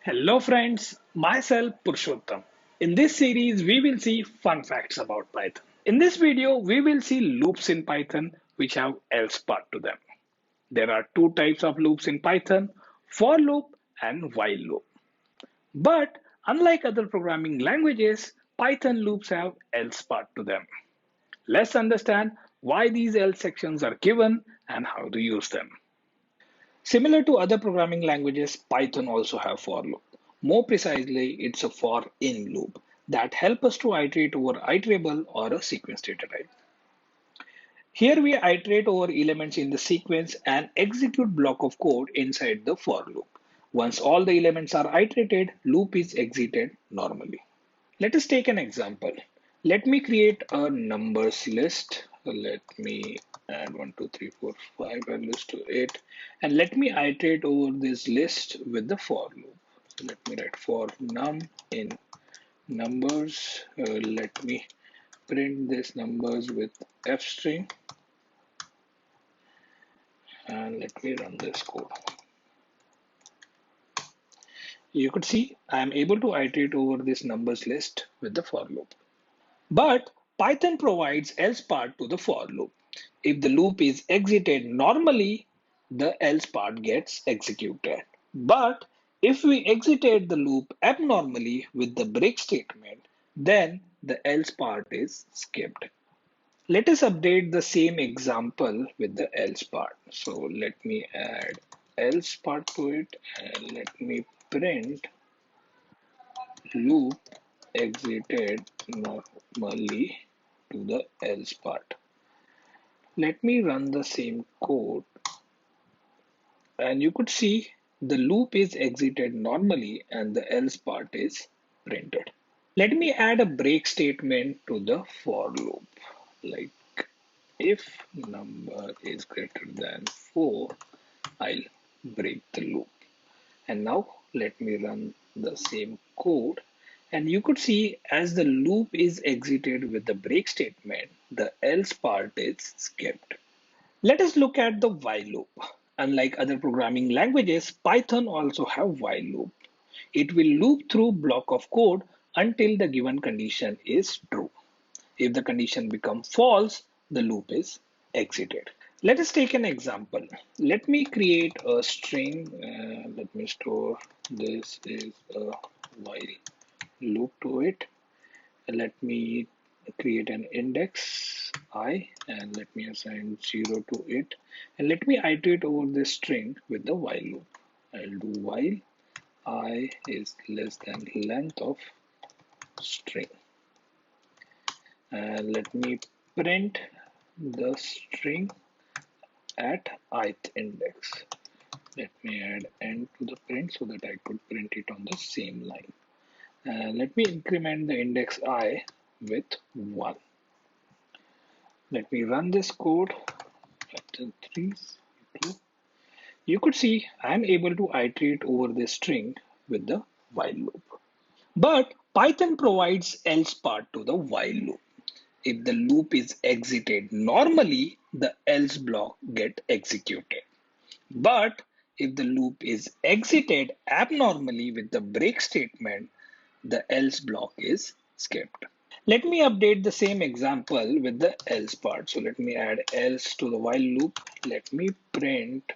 Hello friends, myself Purushottam. In this series, we will see fun facts about Python. In this video, we will see loops in Python which have else part to them. There are two types of loops in Python, for loop and while loop. But unlike other programming languages, Python loops have else part to them. Let's understand why these else sections are given and how to use them. Similar to other programming languages, Python also have for loop. More precisely, it's a for in loop that help us to iterate over iterable or a sequence data type. Here we iterate over elements in the sequence and execute block of code inside the for loop. Once all the elements are iterated, loop is exited normally. Let us take an example. Let me create a numbers list. Let me add 1, 2, 3, 4, 5 values to it. And let me iterate over this list with the for loop. So let me write for num in numbers. Let me print this numbers with f string. And let me run this code. You could see I am able to iterate over this numbers list with the for loop. But Python provides else part to the for loop. If the loop is exited normally, the else part gets executed. But if we exited the loop abnormally with the break statement, then the else part is skipped. Let us update the same example with the else part. So let me add else part to it and let me print loop exited normally to the else part. Let me run the same code and you could see the loop is exited normally and the else part is printed. Let me add a break statement to the for loop. Like if number is greater than 4, I'll break the loop. And now let me run the same code. And you could see as the loop is exited with the break statement, the else part is skipped. Let us look at the while loop. Unlike other programming languages, Python also have while loop. It will loop through block of code until the given condition is true. If the condition becomes false, the loop is exited. Let us take an example. Let me create a string. Let me store this is a while loop to it. Let me create an index I and let me assign 0 to it. And let me iterate over this string with the while loop. I'll do while I is less than length of string. And let me print the string at ith index. Let me add end to the print so that I could print it on the same line. Let me increment the index I with 1. Let me run this code. 3, 2. You could see I'm able to iterate over this string with the while loop. But Python provides else part to the while loop. If the loop is exited normally, the else block get executed. But if the loop is exited abnormally with the break statement, the else block is skipped. Let me update the same example with the else part. So let me add else to the while loop. Let me print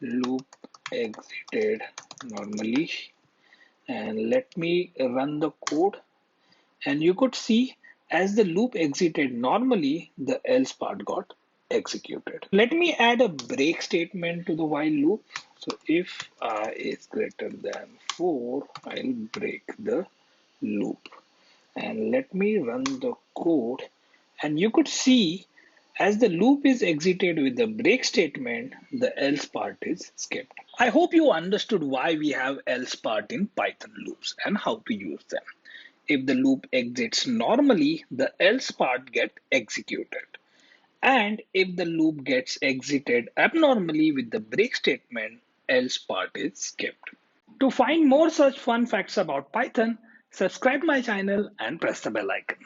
loop exited normally and let me run the code. And you could see as the loop exited normally, the else part got executed. Let me add a break statement to the while loop. So if I is greater than 4, I'll break the loop. And let me run the code. And you could see as the loop is exited with the break statement, the else part is skipped. I hope you understood why we have else part in Python loops and how to use them. If the loop exits normally, the else part gets executed. And if the loop gets exited abnormally with the break statement, else part is skipped. To find more such fun facts about Python, subscribe my channel and press the bell icon.